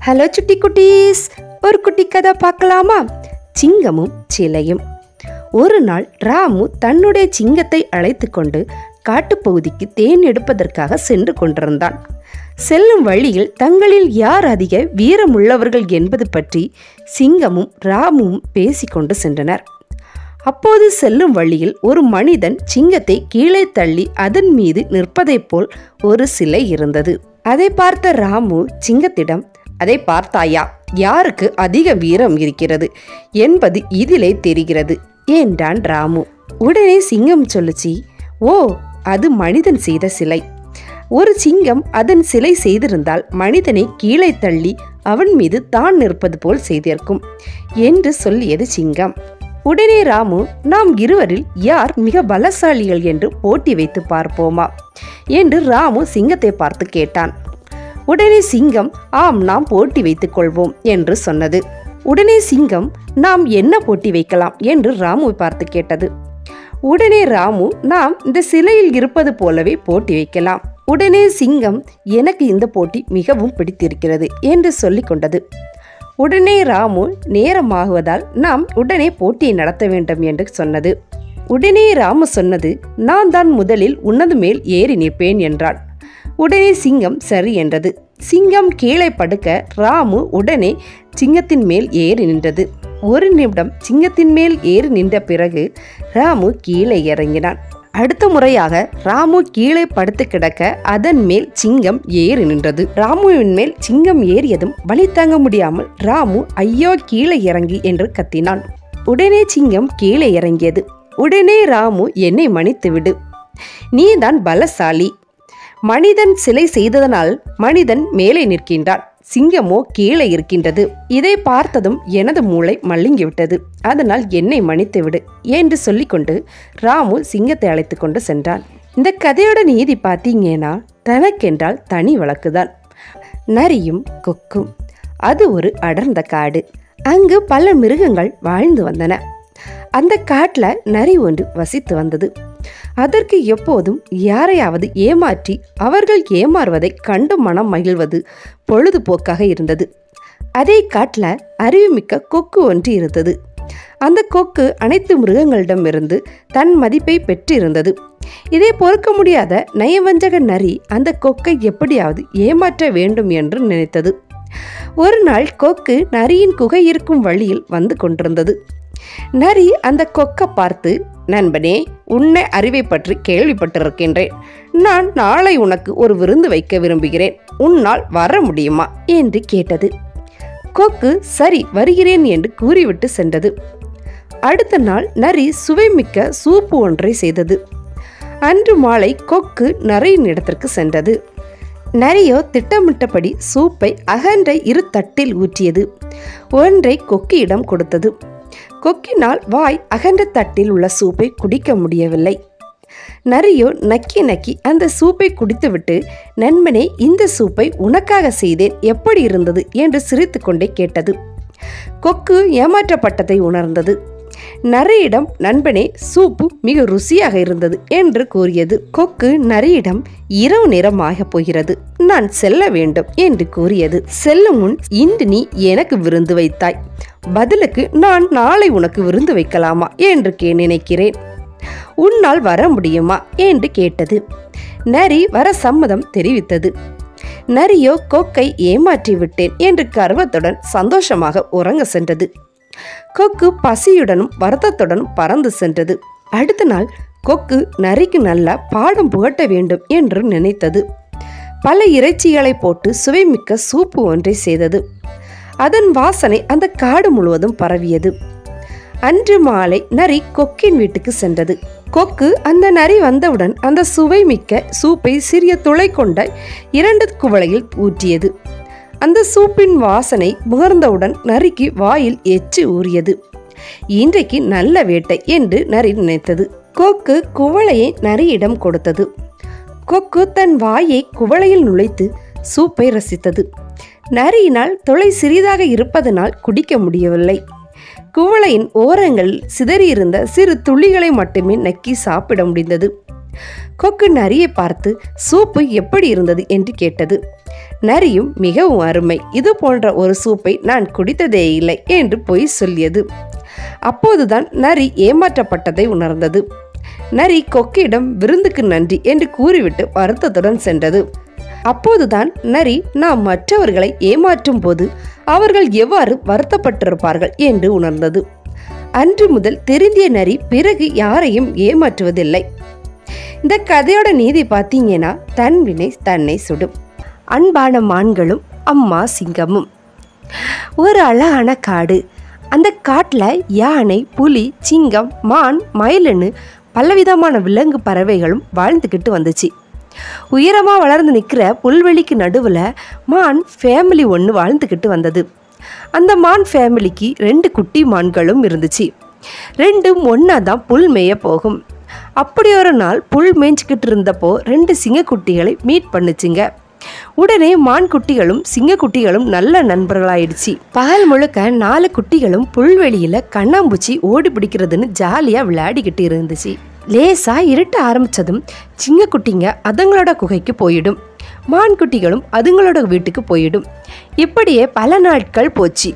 Hello சுட்டி குட்டீஸ், ஒரு குட்டி கதை பார்க்கலாமா? சிங்கமும் சிலையும். ஒரு நாள் ராமு தன்னுடைய சிங்கத்தை அழைத்து கொண்டு காட்டுப்பகுதிக்கு தேன் எடுப்பதற்காக சென்று கொண்டிருந்தான். செல்லும் வழியில் தங்களில் யார் அதிக வீரமுள்ளவர்கள் என்பது பற்றி சிங்கமும் ராமுவும் பேசிக்கொண்டு சென்றனர். அப்போது செல்லும் வழியில் ஒரு மனிதன் சிங்கத்தை கீழே தள்ளி அதன் மீது நிற்பதைப் போல் ஒரு சிலை இருந்தது. அதை பார்த்த ராமு சிங்கத்திடம், அதை பார்த்தாயா, யாருக்கு அதிக வீரம் இருக்கிறது என்பது இதிலே தெரிகிறது என்றான் ராமு. உடனே சிங்கம் சொல்லுச்சு, ஓ, அது மனிதன் செய்த சிலை. ஒரு சிங்கம் அதன் சிலை செய்திருந்தால் மனிதனை கீழே தள்ளி அவன் மீது தான் நிற்பது போல் செய்திருக்கும் என்று சொல்லியது சிங்கம். உடனே ராமு, நாம் இருவரில் யார் மிக பலசாலிகள் என்று போட்டி வைத்து பார்ப்போமா என்று ராமு சிங்கத்தை பார்த்து கேட்டான். உடனே சிங்கம், ஆம், நாம் போட்டி வைத்துக் கொள்வோம் என்று சொன்னது. உடனே சிங்கம், நாம் என்ன போட்டி வைக்கலாம் என்று ராமுவை பார்த்து கேட்டது. உடனே ராமு, நாம் இந்த சிலையில் இருப்பது போலவே போட்டி வைக்கலாம். உடனே சிங்கம், எனக்கு இந்த போட்டி மிகவும் பிடித்திருக்கிறது என்று சொல்லிக் கொண்டது. உடனே ராமு, நேரமாகுவதால் நாம் உடனே போட்டியை நடத்த வேண்டும் என்று சொன்னது. உடனே ராமு சொன்னது, நான் தான் முதலில் உன்னது மேல் ஏறி நிற்பேன் என்றான். உடனே சிங்கம் சரி என்றது. சிங்கம் கீழே படுக்க ராமு உடனே சிங்கத்தின் மேல் ஏறி நின்றது. ஒரு நிமிடம் சிங்கத்தின் மேல் ஏறி நின்ற பிறகு ராமு கீழே இறங்கினான். அடுத்த முறையாக ராமு கீழே படுத்து கிடக்க அதன் மேல் சிங்கம் ஏறி நின்றது. ராமுவின் மேல் சிங்கம் ஏறியதும் வலி தாங்க முடியாமல் ராமு, ஐயோ, கீழே இறங்கி என்று கத்தினான். உடனே சிங்கம் கீழே இறங்கியது. உடனே ராமு, என்னை மன்னித்து விடு, நீதான் பலசாலி. மனிதன் சிலை செய்ததனால் மனிதன் மேலே நிற்கின்றான், சிங்கமோ கீழே இருக்கின்றது. இதை பார்த்ததும் எனது மூளை மழுங்கிவிட்டது, அதனால் என்னை மன்னித்து விடு என்று சொல்லிக்கொண்டு ராமு சிங்கத்தை அழைத்து கொண்டு சென்றான். இந்த கதையோட நீதி பார்த்தீங்கன்னா, தனக்கென்றால் தனி வழக்குதான். நரியும் கொக்கும். அது ஒரு அடர்ந்த காடு. அங்கு பல மிருகங்கள் வாழ்ந்து வந்தன. அந்த காட்டில் நரி ஒன்று வசித்து வந்தது. அதற்கு எப்போதும் யாரையாவது ஏமாற்றி அவர்கள் ஏமாறுவதை கண்டு மனம் மகிழ்வது பொழுதுபோக்காக இருந்தது. அதே காட்டில் அறிவுமிக்க கொக்கு ஒன்று இருந்தது. அந்த கொக்கு அனைத்து மிருகங்களிடமிருந்து தன் மதிப்பை பெற்றிருந்தது. இதை பொறுக்க முடியாத நயவஞ்சக நரி அந்த கொக்கை எப்படியாவது ஏமாற்ற வேண்டும் என்று நினைத்தது. ஒரு நாள் கொக்கு நரியின் குகை இருக்கும் வழியில் வந்து கொண்டிருந்தது. நரி அந்த கொக்கை பார்த்து, நண்பனே, உன்னை அறிவை பற்றி கேள்விப்பட்டிருக்கின்றேன். நான் நாளை உனக்கு ஒரு விருந்து வைக்க விரும்புகிறேன். உன்னால் வர முடியுமா என்று கேட்டது. கொக்கு சரி, வருகிறேன் என்று கூறிவிட்டு சென்றது. அடுத்த நாள் நரி சுவைமிக்க சூப்பு ஒன்றை செய்தது. அன்று மாலை கொக்கு நரியின் இடத்திற்கு சென்றது. நரியோ திட்டமிட்டபடி சூப்பை அகன்ற இரு தட்டில் ஊற்றியது. ஒன்றை கொக்கியிடம் கொடுத்தது. கொக்கினால் வாய் அகன்ற தட்டில் உள்ள சூப்பை குடிக்க முடியவில்லை. நரியோ நக்கி நக்கி அந்த சூப்பை குடித்துவிட்டு, நண்பனே, இந்த சூப்பை உனக்காக செய்தேன், எப்படி இருந்தது என்று சிரித்து கொண்டே கேட்டது. கொக்கு ஏமாற்றப்பட்டதை உணர்ந்தது. நரியிடம், நண்பனே, சூப்பு மிக ருசியாக இருந்தது என்று கூறியது. கொக்கு நரியிடம், இரவு நேரமாக போகிறது, நான் செல்ல வேண்டும் என்று கூறியது. செல்லும் முன், இன்று நீ எனக்கு விருந்து வைத்தாய், பதிலுக்கு நான் நாளை உனக்கு விருந்து வைக்கலாமா என்று நினைக்கிறேன். உன்னால் வர முடியுமா என்று கேட்டது. நரி வர சம்மதம் தெரிவித்தது. நரியோ கொக்கை ஏமாற்றி விட்டேன் என்று கர்வத்துடன் சந்தோஷமாக உறங்க சென்றது. கொக்கு பசியுடனும் வருத்தத்துடனும் பறந்து சென்றது. அடுத்த நாள் கொக்கு நரிக்கு நல்ல பாடம் புகட்ட வேண்டும் என்று நினைத்தது. பல இறைச்சிகளை போட்டு சுவைமிக்க சூப்பு ஒன்றை செய்தது. அதன் வாசனை அந்த காடு முழுவதும் பரவியது. அன்று மாலை நரி கொக்கின் வீட்டுக்கு சென்றது. கொக்கு அந்த நரி வந்தவுடன் அந்த சுவைமிக்க சூப்பை சிறிய துளை கொண்ட 2 குவளையில் ஊற்றியது. அந்த சூப்பின் வாசனை முகர்ந்தவுடன் நரிக்கு வாயில் எச்சு ஊறியது. இன்றைக்கு நல்ல வேட்டை என்று நரி நினைத்தது. கொக்கு குவளையை நரியிடம் கொடுத்தது. கொக்கு தன் வாயை குவளையில் நுழைத்து சூப்பை ரசித்தது. நரியினால் துளை சிறிதாக இருப்பதனால் குடிக்க முடியவில்லை. குவளையின் ஓரங்களில் சிதறியிருந்த சிறு துளிகளை மட்டுமே நக்கி சாப்பிட முடிந்தது. கொக்கு நரியை பார்த்து, சூப்பு எப்படி இருந்தது என்று கேட்டது. நரியும் மிகவும் அருமை, இது போன்ற ஒரு சூப்பை நான் குடித்ததே இல்லை என்று பொய் சொல்லியது. அப்போதுதான் நரி ஏமாற்றப்பட்டதை உணர்ந்தது. நரி கொக்கியிடம் விருந்துக்கு நன்றி என்று கூறிவிட்டு வருத்தத்துடன் சென்றது. அப்போதுதான் நரி நாம் மற்றவர்களை ஏமாற்றும் போது அவர்கள் எவ்வாறு வருத்தப்பட்டிருப்பார்கள் என்று உணர்ந்தது. அன்று முதல் திருந்திய நரி பிறகு யாரையும் ஏமாற்றுவதில்லை. இந்த கதையோட நீதி பார்த்தீங்கன்னா, தன் வினை தன்னை சுடும். அன்பான மான்களும் அம்மா சிங்கமும். ஒரு அழகான காடு. அந்த காட்டில் யானை, புலி, சிங்கம், மான், மயிலுன்னு பலவிதமான விலங்கு பறவைகளும் வாழ்ந்துக்கிட்டு வந்துச்சு. உயரமாக வளர்ந்து நிற்கிற புல்வெளிக்கு நடுவில் மான் ஃபேமிலி ஒன்று வாழ்ந்துக்கிட்டு வந்தது. அந்த மான் ஃபேமிலிக்கு 2 குட்டி மான்களும் இருந்துச்சு. 2ம் ஒன்றா தான் புல் மேய போகும். அப்படி ஒரு நாள் புல் மேய்ஞ்சிக்கிட்டு இருந்தப்போ 2 சிங்கக்குட்டிகளை மீட் பண்ணுச்சுங்க. உடனே மான் குட்டிகளும் சிங்கக்குட்டிகளும் நல்ல நண்பர்களாயிடுச்சு. பகல் முழுக்க 4 குட்டிகளும் புல்வெளியில் கண்ணாம்பூச்சி ஓடி பிடிக்கிறதுன்னு ஜாலியாக விளையாடிக்கிட்டு இருந்துச்சு. லேசா இருட்ட ஆரம்பித்ததும் சிங்கக்குட்டிங்க அதுங்களோட குகைக்கு போயிடும், மான் குட்டிகளும் அதுங்களோட வீட்டுக்கு போயிடும். இப்படியே பல நாட்கள் போச்சு.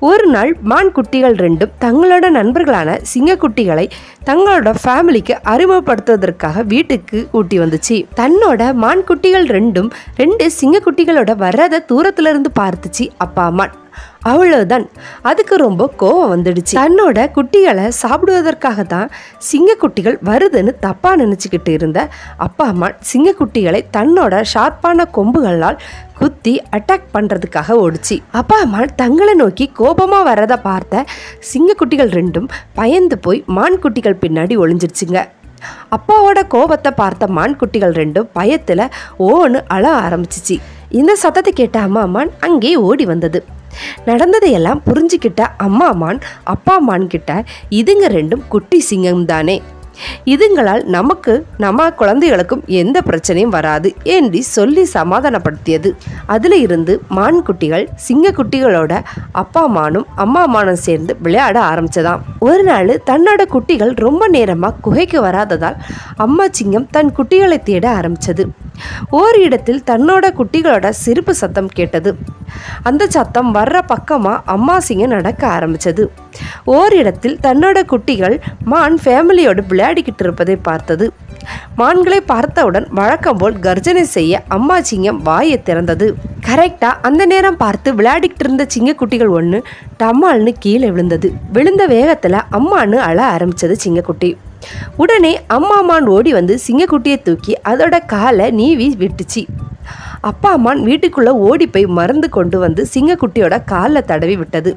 ஒரு நாள் மான் குட்டிகள் 2ம் தங்களோட நண்பர்களான சிங்கக்குட்டிகளை தங்களோட ஃபேமிலிக்கு அறிமுகப்படுத்துவதற்காக வீட்டுக்கு கூட்டி வந்துச்சு. தன்னோட மான் குட்டிகள் 2ம் 2 சிங்கக்குட்டிகளோட வர்றத தூரத்துல இருந்து பார்த்துச்சு அப்பா அம்மா. அவ்வளவுதான், அதுக்கு ரொம்ப கோவம் வந்துடுச்சு. தன்னோட குட்டிகளை சாப்பிடுவதற்காக தான் சிங்கக்குட்டிகள் வருதுன்னு தப்பா நினைச்சுக்கிட்டு இருந்த அப்பா அம்மா சிங்கக்குட்டிகளை தன்னோட ஷார்ப்பான கொம்புகளால் குத்தி அட்டாக் பண்றதுக்காக ஓடிச்சு. அப்பா அம்மா தங்களை நோக்கி கோபமா வரதை பார்த்த சிங்கக்குட்டிகள் 2ம் பயந்து போய் மான் குட்டிகள் பின்னாடி ஒளிஞ்சிருச்சுங்க. அப்பாவோட கோபத்தை பார்த்த மான் குட்டிகள் 2ம் பயத்துல ஓன்னு அழ ஆரம்பிச்சிச்சு. இந்த சத்தத்தை கேட்ட அம்மா மான் அங்கே ஓடி வந்தது. நடந்ததையெல்லாம் புரிஞ்சுக்கிட்ட அம்மா மான் அப்பா மான் கிட்ட, இதுங்க 2ம் குட்டி சிங்கம் தானே, இதுங்களால் நமக்கு நம்ம குழந்தைகளுக்கும் எந்த பிரச்சனையும் வராது என்று சொல்லி சமாதானப்படுத்தியது. அதுல இருந்து மான் குட்டிகள் சிங்கக்குட்டிகளோட அப்பா மானும் அம்மா மானும் சேர்ந்து விளையாட ஆரம்பிச்சதாம். ஒரு நாள் தன்னோட குட்டிகள் ரொம்ப நேரமா குகைக்கு வராததால் அம்மா சிங்கம் தன் குட்டிகளை தேட ஆரம்பிச்சது. ஓர் இடத்தில் தன்னோட குட்டிகளோட சிரிப்பு சத்தம் கேட்டது. அந்த சத்தம் வர்ற பக்கமா அம்மா சிங்கம் நடக்க ஆரம்பிச்சது. ஓர் இடத்தில் தன்னோட குட்டிகள் மான் ஃபேமிலியோடு விளையாடிக்கிட்டு இருப்பதை பார்த்தது. மான்களை பார்த்தவுடன் வழக்கம் போல் கர்ஜனை செய்ய அம்மா சிங்கம் வாயை திறந்தது. கரெக்டா அந்த நேரம் பார்த்து விளையாடிக்கிட்டு இருந்த சிங்கக்குட்டிகள் ஒன்று டம்மால்னு கீழே விழுந்தது. விழுந்த வேகத்துல அம்மானு அழ ஆரம்பிச்சது சிங்கக்குட்டி. உடனே அம்மா மான் ஓடி வந்து சிங்கக்குட்டியை தூக்கி அதோட காலை நீவி விட்டுச்சு. அப்பா மான் வீட்டுக்குள்ள ஓடி போய் மருந்து கொண்டு வந்து சிங்கக்குட்டியோட காலில் தடவி விட்டது.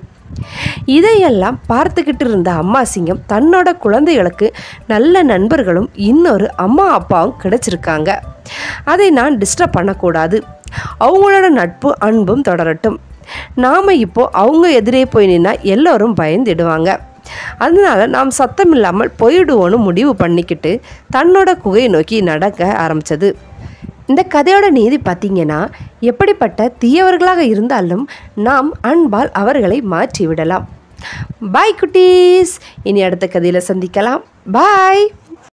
இதையெல்லாம் பார்த்துக்கிட்டு இருந்த அம்மா சிங்கம் தன்னோட குழந்தைகளுக்கு நல்ல நண்பர்களும் இன்னொரு அம்மா அப்பாவும் கிடைச்சிருக்காங்க, அதை நான் டிஸ்டர்ப் பண்ணக்கூடாது, அவங்களோட நட்பு அன்பும் தொடரட்டும், நாம் இப்போ அவங்க எதிரே போய் நின்னா எல்லோரும் பயந்துடுவாங்க, அதனால நாம் சத்தம் இல்லாமல் போயிடுவோன்னு முடிவு பண்ணிக்கிட்டு தன்னோட குகையை நோக்கி நடக்க ஆரம்பிச்சது. இந்த கதையோட நீதி பார்த்தீங்கன்னா, எப்படிப்பட்ட தீயவர்களாக இருந்தாலும் நாம் அன்பால் அவர்களை மாற்றி விடலாம். பாய் குட்டீஸ், இனி அடுத்த கதையில் சந்திக்கலாம். பாய்.